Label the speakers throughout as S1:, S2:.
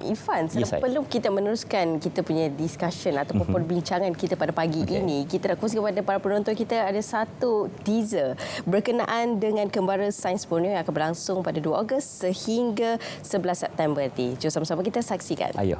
S1: Irfan,
S2: Yes,
S1: sebelum kita meneruskan kita punya discussion ataupun perbincangan kita pada pagi ini, kita nak kongsi kepada para penonton kita ada satu teaser berkenaan dengan Kembara Sains Borneo yang akan berlangsung pada 2 Ogos sehingga 11 September nanti. Jom sama-sama kita saksikan.
S2: Ayo.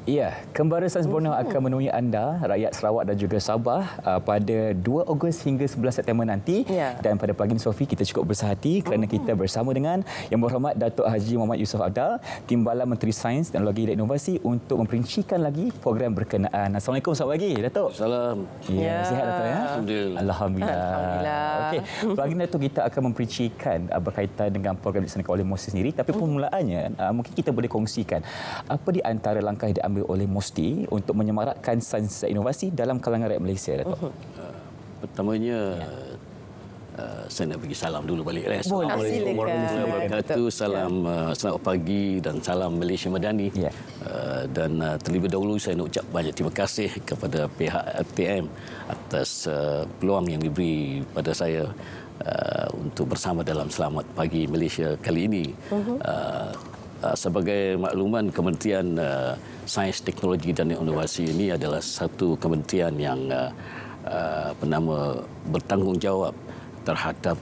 S2: Ya, Kembara Sains Borneo akan menemui anda, rakyat Sarawak dan juga Sabah pada 2 Ogos hingga 11 September nanti.
S1: Ya.
S2: Dan pada pagi ini, Sophie, kita cukup bersahati kerana kita bersama dengan Yang Berhormat Datuk Haji Muhammad Yusof Abdal, Timbalan Menteri Sains, Teknologi dan Inovasi untuk memperincikan lagi program berkenaan. Assalamualaikum, selamat pagi, Datuk.
S3: Salam.
S2: Ya, sihat, Datuk ya?
S3: Alhamdulillah.
S2: Alhamdulillah. Okey, pagi ini, Datuk, kita akan memperincikan berkaitan dengan program yang dilaksanakan oleh MOSTI sendiri. Tapi permulaannya, mungkin kita boleh kongsikan apa di antara langkah yang diambil oleh MOSTI untuk menyemarakkan sains dan inovasi dalam kalangan rakyat Malaysia, Datuk?
S3: Pertamanya, saya nak bagi salam dulu balik.
S1: Assalamualaikum
S3: warahmatullahi wabarakatuh. Salam selamat pagi dan salam Malaysia Madani.
S2: Ya.
S3: Dan terlebih dahulu saya nak ucap banyak terima kasih kepada pihak RTM atas peluang yang diberi pada saya untuk bersama dalam Selamat Pagi Malaysia kali ini. Sebagai makluman, Kementerian Sains, Teknologi dan Inovasi ini adalah satu kementerian yang bertanggungjawab terhadap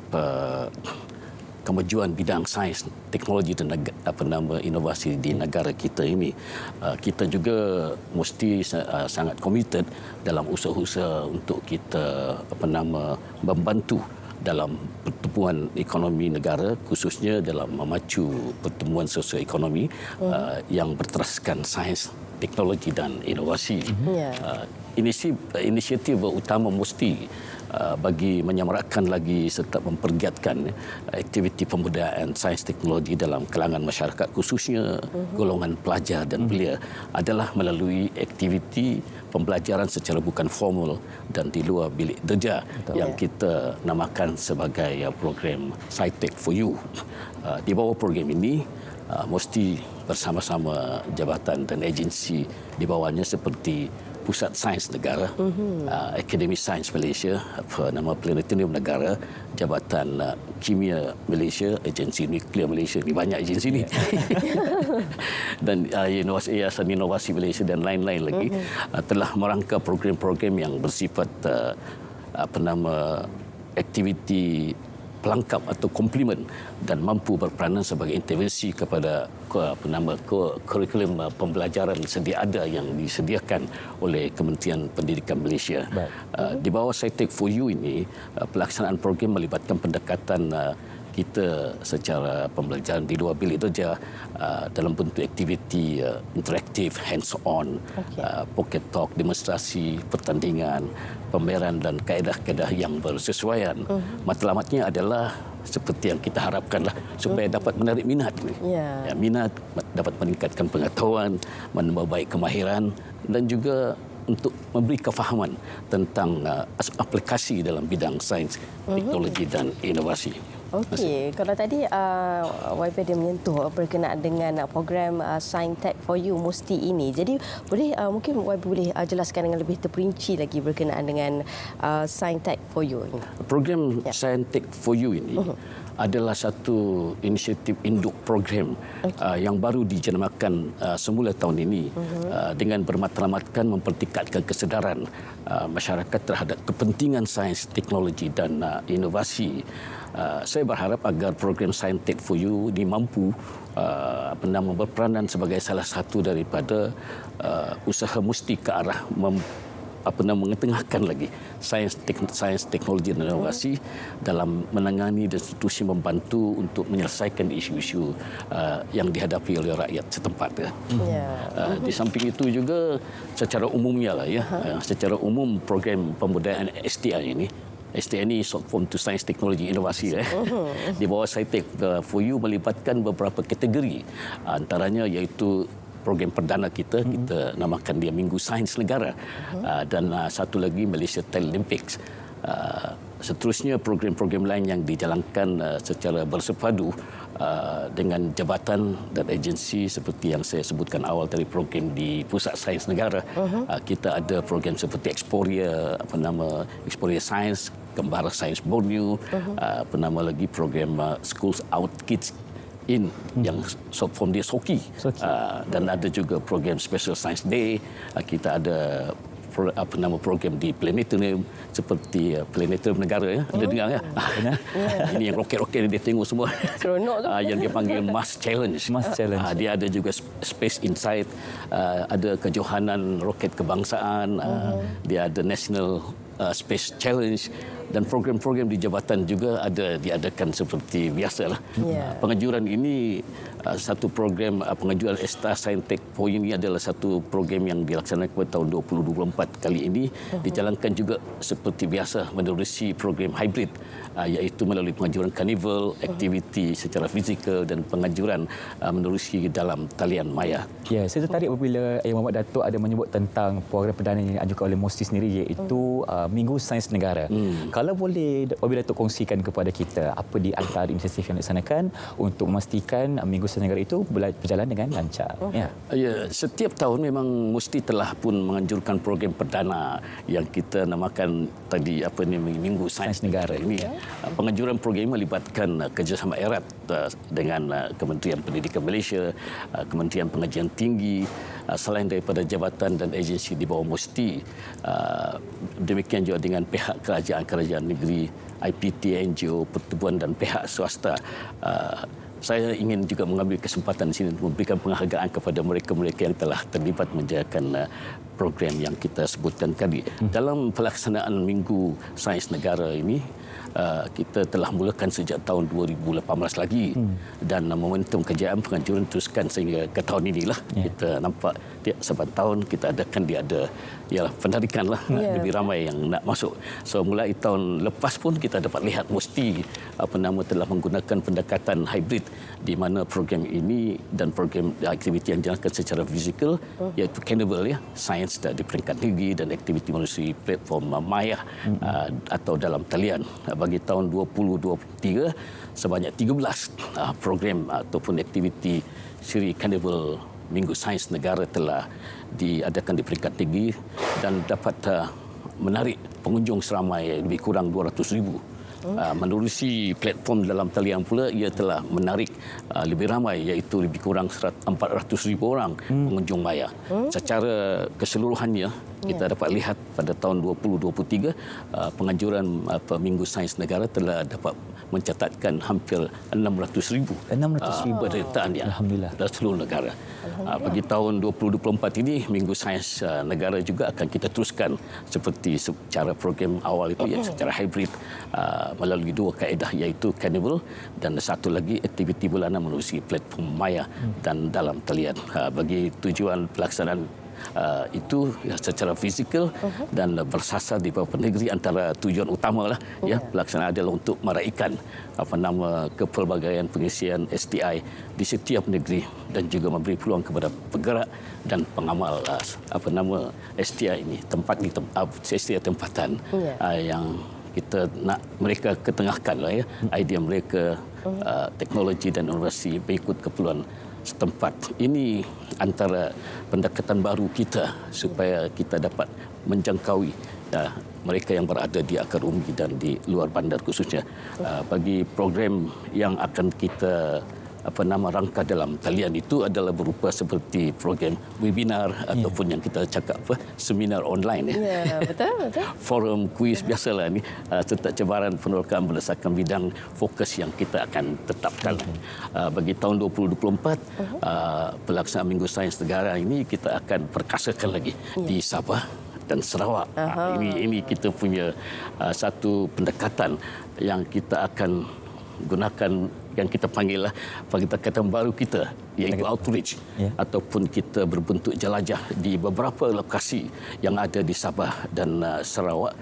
S3: kemajuan bidang sains, teknologi dan inovasi di negara kita ini. Kita juga mesti sangat komited dalam usaha-usaha untuk kita membantu dalam pertumbuhan ekonomi negara, khususnya dalam memacu pertumbuhan sosioekonomi yang berteraskan sains, teknologi dan inovasi. Inisiatif utama MOSTI bagi menyemarakkan lagi serta mempergiatkan aktiviti pembudayaan sains teknologi dalam kalangan masyarakat, khususnya golongan pelajar dan belia, adalah melalui aktiviti pembelajaran secara bukan formal dan di luar bilik darjah yang kita namakan sebagai program SciTech for You. Di bawah program ini, MOSTI bersama-sama jabatan dan agensi di bawahnya seperti Pusat Sains Negara, Akademi Sains Malaysia, nama Planetarium Negara, Jabatan Kimia Malaysia, Agensi Nuklear Malaysia, ini banyak agensi ini, dan Yayasan Inovasi Malaysia dan lain-lain lagi, telah merangka program-program yang bersifat aktiviti pelengkap atau komplement dan mampu berperanan sebagai intervensi kepada kurikulum pembelajaran sedia ada yang disediakan oleh Kementerian Pendidikan Malaysia. Di bawah SciTech for You ini, pelaksanaan program melibatkan pendekatan kita secara pembelajaran di luar bilik darjah dalam bentuk aktiviti interaktif, hands-on, pocket talk, demonstrasi, pertandingan, pameran dan kaedah-kaedah yang bersesuaian. Matlamatnya adalah seperti yang kita harapkanlah, supaya dapat menarik minat. Minat, dapat meningkatkan pengetahuan, menambah baik kemahiran dan juga untuk memberi kefahaman tentang aplikasi dalam bidang sains, teknologi dan inovasi.
S1: Okey, kalau tadi YB dia menyentuh berkenaan dengan program SciTech for You MOSTI ini. Jadi boleh mungkin YB boleh jelaskan dengan lebih terperinci lagi berkenaan dengan SciTech for You ini.
S3: Program SciTech for You ini adalah satu inisiatif induk program yang baru dijenamakan semula tahun ini dengan bermatlamatkan mempertingkatkan kesedaran masyarakat terhadap kepentingan sains, teknologi dan inovasi. Saya berharap agar program SciTech for You ini mampu berperanan sebagai salah satu daripada usaha MOSTI ke arah mengetengahkan lagi sains teknologi dan inovasi dalam menangani dan institusi membantu untuk menyelesaikan isu-isu yang dihadapi oleh rakyat setempat. Di samping itu juga secara umumnya lah secara umum program pembudayaan STI ini. STI ini short form to Science Teknologi Inovasi. Di bawah SciTech4U melibatkan beberapa kategori, antaranya iaitu program perdana kita namakan dia Minggu Sains Negara, dan satu lagi Malaysia Talent-Olympics. Seterusnya program-program lain yang dijalankan secara bersepadu dengan jabatan dan agensi seperti yang saya sebutkan awal tadi, program di Pusat Sains Negara. Kita ada program seperti Exporia Science, Kembara Sains Borneo, lagi program Schools Out Kids In yang short form dia SOKI. Dan ada juga program Special Science Day. Kita ada program di planetarium seperti planetarium negara Ada dengar ya? Ini yang roket-roket dia tengok semua. Yang dia panggil Mars Challenge. Dia ada juga Space Insight, ada kejohanan roket kebangsaan, dia ada National Space Challenge, dan program-program di jabatan juga ada diadakan seperti biasalah. Pengajuran ini satu program pengajuran ESTA SciTech4U ini adalah satu program yang dilaksanakan pada tahun 2024 kali ini. Dijalankan juga seperti biasa menerusi program hybrid, iaitu melalui pengajuran carnival, aktiviti secara fizikal dan pengajuran menerusi dalam talian maya.
S2: Ya, saya tertarik apabila Muhammad Datuk ada menyebut tentang program perdana yang diajukan oleh MOSTI sendiri, iaitu Minggu Sains Negara. Kalau boleh apabila Datuk kongsikan kepada kita apa di antara inisiatif yang dilaksanakan untuk memastikan Minggu Sains Negara itu berjalan dengan lancar.
S3: Ya, setiap tahun memang MOSTI telah pun menganjurkan program perdana yang kita namakan tadi Minggu Sains Negara ini. Penganjuran program ini melibatkan kerjasama erat dengan Kementerian Pendidikan Malaysia, Kementerian Pengajian Tinggi, selain daripada jabatan dan agensi di bawah MOSTI. Demikian juga dengan pihak kerajaan negeri, IPT, NGO, pertubuhan dan pihak swasta. Saya ingin juga mengambil kesempatan di sini untuk memberikan penghargaan kepada mereka-mereka yang telah terlibat menjalankan program yang kita sebutkan tadi. Dalam pelaksanaan Minggu Sains Negara ini, kita telah mulakan sejak tahun 2018 lagi, dan momentum kejayaan penganjuran teruskan sehingga ke tahun inilah. Kita nampak tiap 7 tahun kita adakan penarikan lebih ramai yang nak masuk. So mulai tahun lepas pun kita dapat lihat MOSTI telah menggunakan pendekatan hybrid, di mana program ini dan program aktiviti yang dijalankan secara fizikal, iaitu carnival sains di peringkat negeri dan aktiviti melalui platform maya atau dalam talian. Bagi tahun 2023 sebanyak 13 program ataupun aktiviti siri carnival Minggu Sains Negara telah diadakan di peringkat negeri dan dapat menarik pengunjung seramai lebih kurang 200,000. Menerusi platform dalam talian pula, ia telah menarik lebih ramai, iaitu lebih kurang 400,000 orang pengunjung maya. Secara keseluruhannya kita dapat lihat pada tahun 2023 penganjuran Minggu Sains Negara telah dapat mencatatkan hampir 600,000 penyertaan dalam seluruh negara. Bagi tahun 2024 ini, Minggu Sains Negara juga akan kita teruskan seperti secara program awal itu, secara hybrid melalui 2 kaedah, iaitu carnival dan satu lagi aktiviti bulanan melalui platform maya dan dalam talian. Bagi tujuan pelaksanaan itu secara fizikal dan bersasar di beberapa negeri, antara tujuan utamalah pelaksanaan adalah untuk meraihkan kepelbagaian pengisian STI di setiap negeri dan juga memberi peluang kepada penggerak dan pengamal STI ini STI tempatan yang kita nak mereka ketengahkan idea mereka, teknologi dan inovasi mengikut keperluan setempat. Ini antara pendekatan baru kita supaya kita dapat menjangkaui mereka yang berada di akar umbi dan di luar bandar khususnya. Bagi program yang akan kita rangka dalam talian itu adalah berupa seperti program webinar ataupun yang kita cakap seminar online
S1: betul.
S3: Forum, kuis biasalah ni, serta cabaran penerokan berdasarkan bidang fokus yang kita akan tetapkan. Bagi tahun 2024 pelaksanaan Minggu Sains Negara ini kita akan perkasakan lagi di Sabah, dan Sarawak. Ini kita punya satu pendekatan yang kita akan gunakan, yang kita panggil lah pendekatan baru kita, iaitu outreach, ataupun kita berbentuk jelajah di beberapa lokasi yang ada di Sabah dan Sarawak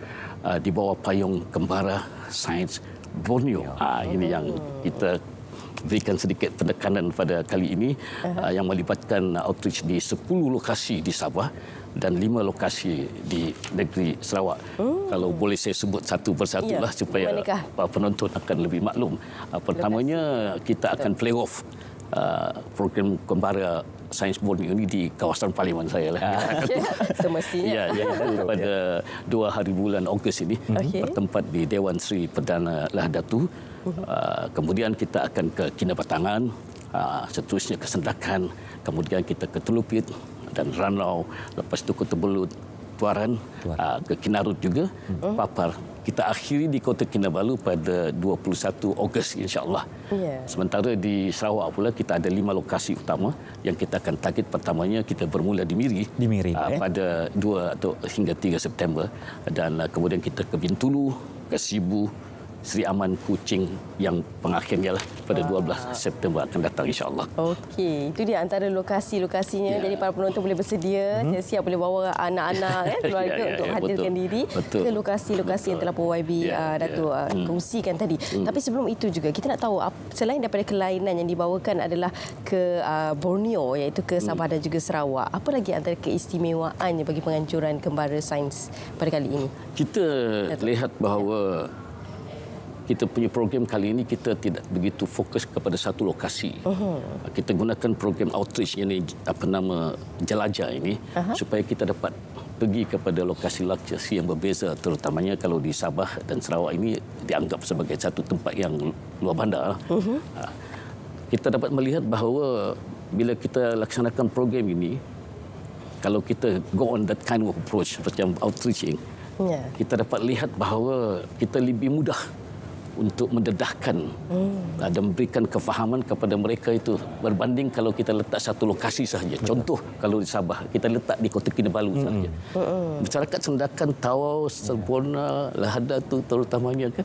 S3: di bawah payung Kembara Sains Borneo. Ini yang kita berikan sedikit penekanan pada kali ini, yang melibatkan outreach di 10 lokasi di Sabah dan 5 lokasi di negeri Sarawak. Kalau boleh saya sebut satu persatu lah supaya penonton akan lebih maklum. Pertamanya kita akan play off program Kembara Sains Borneo ini di kawasan parlimen saya lah.
S1: Semestinya.
S3: Pada 2 hari bulan Ogos ini bertempat di Dewan Seri Perdana Lahadatu. Kemudian kita akan ke Kinabatangan, seterusnya ke Sendakan, kemudian kita ke Telupit dan Ranau, lepas itu ke Tebelut, Tuaran, ke Kinarut juga, Papar. Kita akhiri di Kota Kinabalu pada 21 Ogos insya-Allah. Sementara di Sarawak pula kita ada 5 lokasi utama yang kita akan target. Pertamanya kita bermula di Miri, pada 2 atau hingga 3 September, dan kemudian kita ke Bintulu, ke Sibu, Seri Aman, Kuching, yang pengakhirnya lah pada 12 September akan datang insya-Allah.
S1: Okey, itu dia antara lokasi-lokasinya. Jadi para penonton boleh bersedia, siap boleh bawa anak-anak keluarga untuk hadirkan diri ke lokasi-lokasi yang telah YB Datuk kongsikan tadi. Tapi sebelum itu juga kita nak tahu, selain daripada kelainan yang dibawakan adalah ke Borneo, iaitu ke Sabah dan juga Sarawak, apa lagi antara keistimewaannya bagi penganjuran Kembara Sains pada kali ini?
S3: Kita lihat bahawa kita punya program kali ini kita tidak begitu fokus kepada satu lokasi. Kita gunakan program outreach ini, jelajah ini, supaya kita dapat pergi kepada lokasi-lokasi yang berbeza, terutamanya kalau di Sabah dan Sarawak ini dianggap sebagai satu tempat yang luar bandar. Kita dapat melihat bahawa bila kita laksanakan program ini, kalau kita go on that kind of approach macam outreaching, kita dapat lihat bahawa kita lebih mudah untuk mendedahkan dan memberikan kefahaman kepada mereka itu berbanding kalau kita letak satu lokasi sahaja. Contoh, kalau di Sabah, kita letak di Kota Kinabalu sahaja. Masyarakat Sendakan, Tawau, Serpona, Lahadatu terutamanya kan,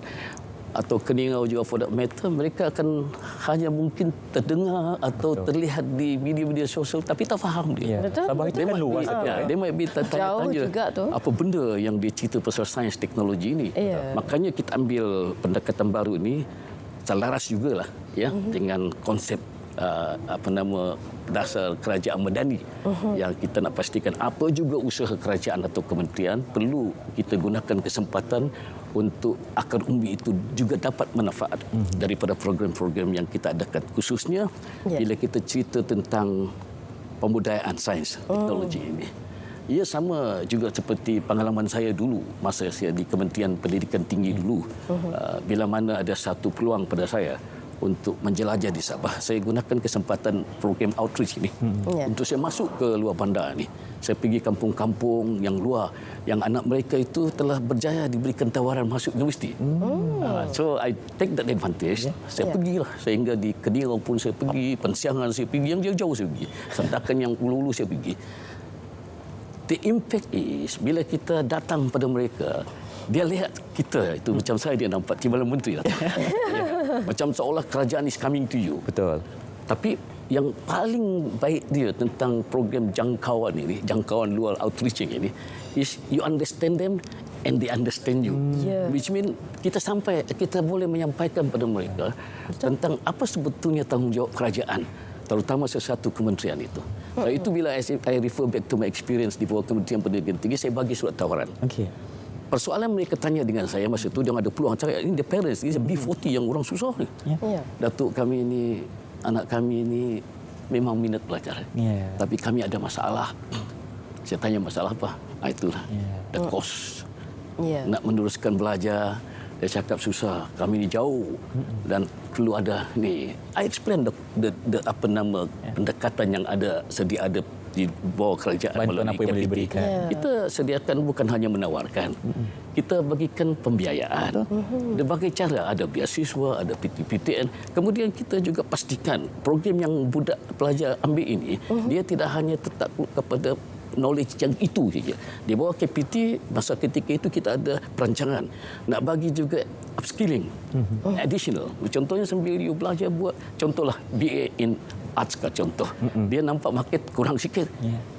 S3: atau Keningau juga for that matter, mereka akan hanya mungkin terdengar atau terlihat di media-media sosial tapi tak faham dia.
S2: Sabah itu kan luas.
S3: Dia might tanya-tanya apa benda yang dia cerita pasal sains teknologi ini. Makanya kita ambil pendekatan baru ini selaras jugalah dengan konsep dasar kerajaan medani, yang kita nak pastikan apa juga usaha kerajaan atau kementerian perlu kita gunakan kesempatan untuk akar umbi itu juga dapat manfaat daripada program-program yang kita adakan, khususnya bila kita cerita tentang pembudayaan sains teknologi ini. Ia sama juga seperti pengalaman saya dulu masa saya di Kementerian Pendidikan Tinggi dulu. Bila mana ada satu peluang pada saya untuk menjelajah di Sabah, saya gunakan kesempatan program outreach ini untuk saya masuk ke luar bandar ni. Saya pergi kampung-kampung yang luar, yang anak mereka itu telah berjaya diberikan tawaran masuk universiti. So I take that advantage. Saya pergilah, sehingga di Keningau pun saya pergi, Pensiangan saya pergi, yang jauh-jauh saya pergi, Sendakan yang ulu-ulu saya pergi. The impact is bila kita datang pada mereka, dia lihat kita itu macam saya, dia nampak Timbalan Menteri lah. Macam seolah kerajaan is coming to you.
S2: Betul.
S3: Tapi yang paling baik dia tentang program jangkauan ini, jangkauan luar outreaching ini, is you understand them and they understand you. Which mean kita boleh menyampaikan pada mereka tentang apa sebetulnya tanggungjawab kerajaan, terutama sesuatu kementerian itu. Itu bila I refer back to my experience di bawah Kementerian Pendidikan Tinggi, saya bagi surat tawaran. Persoalan mereka tanya dengan saya masa itu, dia ada peluang cakap, ini the parents, ini B40 yang orang susah ni. Datuk kami ini, anak kami ini memang minat belajar. Tapi kami ada masalah. Saya tanya masalah apa? Itulah, the cost. Nak meneruskan belajar, dia cakap susah, kami ni jauh dan perlu ada ni. I explain the pendekatan yang ada, sedia ada di bawah kerajaan melalui KPT. Kita sediakan bukan hanya menawarkan, kita bagikan pembiayaan. Berbagai cara, ada beasiswa, ada PTPTN. Kemudian kita juga pastikan program yang budak pelajar ambil ini, dia tidak hanya tetap kepada knowledge yang itu saja. Di bawah KPT masa ketika itu kita ada perancangan nak bagi juga upskilling additional. Contohnya sambil you belajar buat contohlah BA in arts ke contoh. Dia nampak market kurang sikit.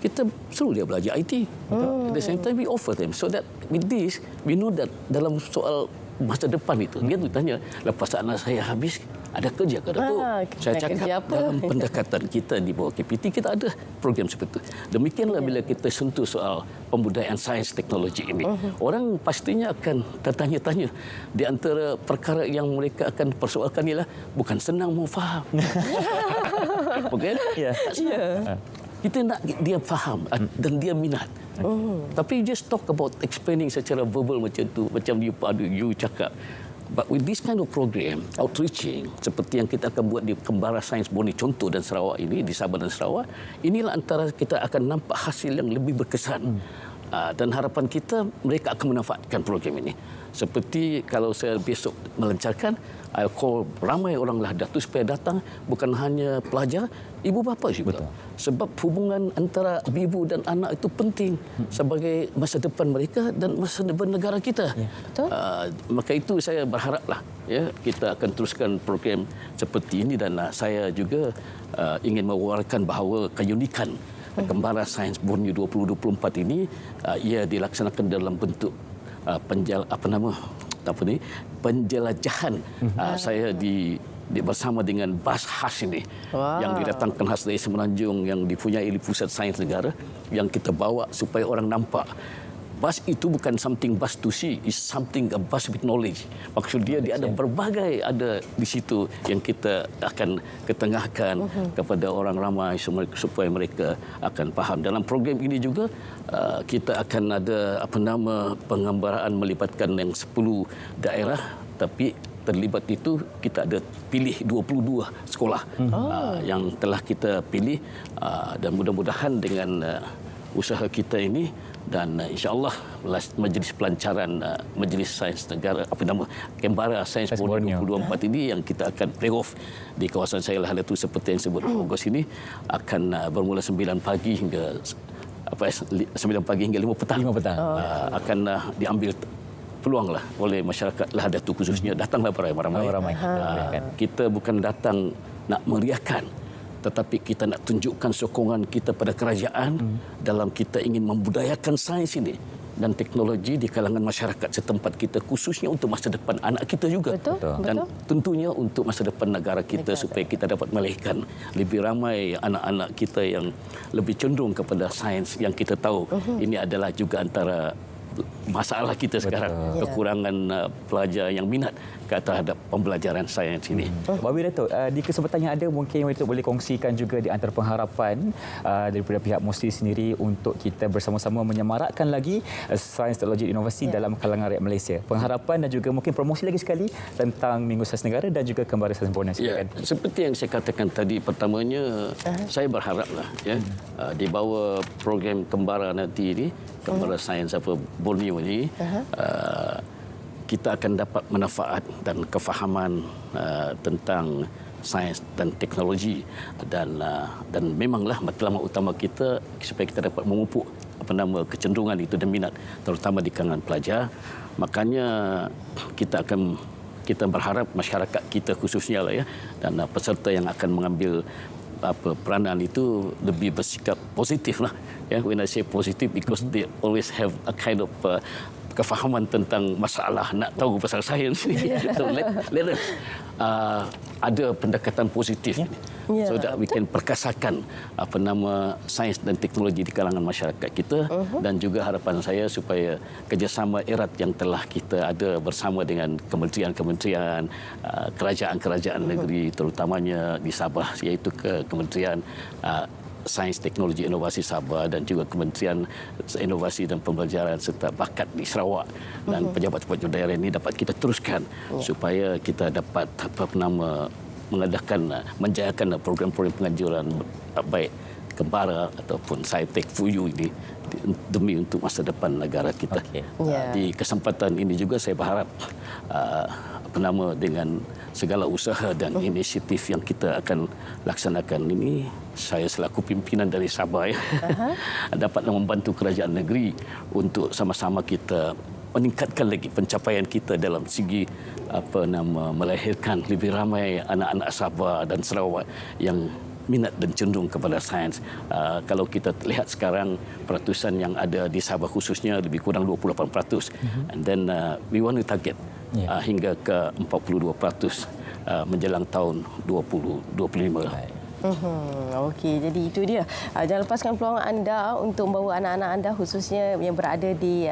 S3: Kita suruh dia belajar IT. At the same time we offer them so that with this we know that dalam soal masa depan itu dia tu tanya lepas anak saya habis ada kerja ke Datuk? Saya cakap dalam pendekatan kita di bawah KPT kita ada program seperti itu. Demikianlah bila kita sentuh soal pembudayaan sains teknologi ini. Orang pastinya akan tertanya-tanya di antara perkara yang mereka akan persoalkan ialah bukan senang mau faham. Bukan? Ya. Kita nak dia faham dan dia minat. Tapi just talk about explaining secara verbal macam tu, macam you cakap. But with this kind of program, outreaching, seperti yang kita akan buat di Kembara Sains Borneo contoh dan Sarawak ini, di Sabah dan Sarawak, inilah antara kita akan nampak hasil yang lebih berkesan. Dan harapan kita, mereka akan memanfaatkan program ini. Seperti kalau saya besok melancarkan, I'll call ramai orang lah Datuk supaya datang, bukan hanya pelajar, ibu bapa juga. Betul. Sebab hubungan antara ibu dan anak itu penting sebagai masa depan mereka dan masa depan negara kita. Betul. Maka itu saya berharaplah ya kita akan teruskan program seperti ini dan saya juga ingin mewawarkan bahawa keunikan Kembara Sains Borneo 2024 ini ia dilaksanakan dalam bentuk penjelajahan. Saya bersama dengan bas khas ini yang didatangkan khas dari Semenanjung yang dipunyai oleh Pusat Sains Negara yang kita bawa supaya orang nampak bas itu bukan something bus to see, is something a bus with knowledge. Maksud dia ada berbagai ada di situ yang kita akan ketengahkan kepada orang ramai supaya mereka akan faham. Dalam program ini juga kita akan ada penggambaraan melibatkan yang 10 daerah, tapi terlibat itu kita ada pilih 22 sekolah yang telah kita pilih dan mudah-mudahan dengan usaha kita ini dan insya-Allah majlis pelancaran Majlis Sains Negara Kembara Sains Borneo 2024 ini yang kita akan play off di kawasan saya lah itu seperti yang sebut Ogos ini akan bermula 9 pagi hingga 9 pagi hingga 5 petang. Akan diambil peluanglah oleh masyarakat Lahadatu khususnya datanglah beramai-ramai. Kita bukan datang nak meriahkan tetapi kita nak tunjukkan sokongan kita pada kerajaan dalam kita ingin membudayakan sains ini dan teknologi di kalangan masyarakat setempat kita khususnya untuk masa depan anak kita juga.
S1: Betul.
S3: Dan tentunya untuk masa depan negara kita supaya kita dapat melahirkan lebih ramai anak-anak kita yang lebih cenderung kepada sains yang kita tahu ini adalah juga antara masalah kita sekarang, kekurangan pelajar yang minat terhadap pembelajaran sains ini.
S2: Babi Datuk, di kesempatan yang ada mungkin Datuk boleh kongsikan juga di antara pengharapan daripada pihak MUSTI sendiri untuk kita bersama-sama menyemarakkan lagi sains teknologi inovasi dalam kalangan rakyat Malaysia. Pengharapan dan juga mungkin promosi lagi sekali tentang Minggu Sains Negara dan juga Kembara Sains Borneo.
S3: Ya, seperti yang saya katakan tadi, pertamanya saya berharaplah di bawah program Kembara nanti ini, Kembara Sains Borneo ini, kita akan dapat manfaat dan kefahaman tentang sains dan teknologi dan memanglah matlamat utama kita supaya kita dapat memupuk kecenderungan itu dan minat terutama di kalangan pelajar. Makanya kita berharap masyarakat kita khususnya lah ya dan peserta yang akan mengambil peranan itu lebih bersikap positif lah. When I say positive because they always have a kind of kefahaman tentang masalah nak tahu pasal sains ni. So let us ada pendekatan positif so that we can perkasakan sains dan teknologi di kalangan masyarakat kita dan juga harapan saya supaya kerjasama erat yang telah kita ada bersama dengan kementerian-kementerian kerajaan-kerajaan negeri terutamanya di Sabah iaitu Kementerian Sains Teknologi Inovasi Sabah dan juga Kementerian Inovasi dan Pembelajaran serta Bakat di Sarawak dan pejabat-pejabat daerah ini dapat kita teruskan supaya kita dapat menjayakan program-program pengajaran baik Kembara ataupun Saitek Fuyu ini demi untuk masa depan negara kita. Di kesempatan ini juga saya berharap dengan segala usaha dan inisiatif yang kita akan laksanakan ini, saya selaku pimpinan dari Sabah dapat membantu kerajaan negeri untuk sama-sama kita meningkatkan lagi pencapaian kita dalam segi melahirkan lebih ramai anak-anak Sabah dan Sarawak yang minat dan cenderung kepada sains. Kalau kita lihat sekarang peratusan yang ada di Sabah khususnya lebih kurang 28%. And then we want to target hingga ke 42% menjelang tahun 2025.
S1: Okey, jadi itu dia. Jangan lepaskan peluang anda untuk membawa anak-anak anda khususnya yang berada di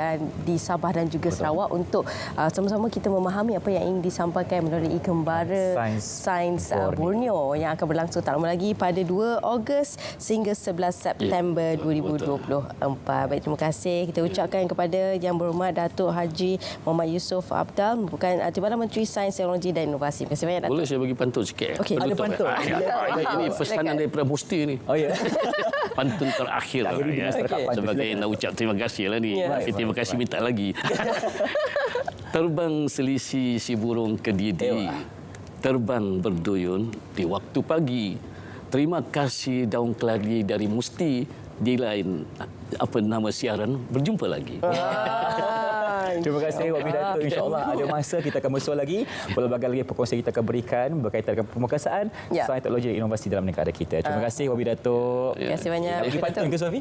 S1: Sabah dan juga Sarawak untuk sama-sama kita memahami apa yang ingin disampaikan melalui Kembara Sains Borneo yang akan berlangsung tak lama lagi pada 2 Ogos sehingga 11 September 2024. Baik, terima kasih kita ucapkan kepada Yang Berhormat Datuk Haji Muhammad Yusof Abdal merupakan Timbalan Menteri Sains, Teknologi dan Inovasi. Terima kasih banyak, Datuk.
S3: Boleh saya bagi pantun sikit?
S1: Okey, ada
S2: pantun.
S3: Ini pesanan daripada Musti ni.
S2: Oh ya.
S3: Pantun terakhir lah, sebagai nak ucap terima kasih lah ni. Terima kasih minta lagi. Terbang selisih si burung kedidi, terbang berduyun di waktu pagi. Terima kasih daun keladi dari Musti. Di lain siaran, berjumpa lagi.
S2: Terima kasih Wak Datuk. InsyaAllah ada masa kita akan bersua lagi. Pelbagai lagi perkongsian kita akan berikan berkaitan dengan pemekasan sains, teknologi dan inovasi dalam negara kita. Terima kasih Wak Datuk.
S1: Terima kasih banyak.
S2: Lagi pantun ke Sofi?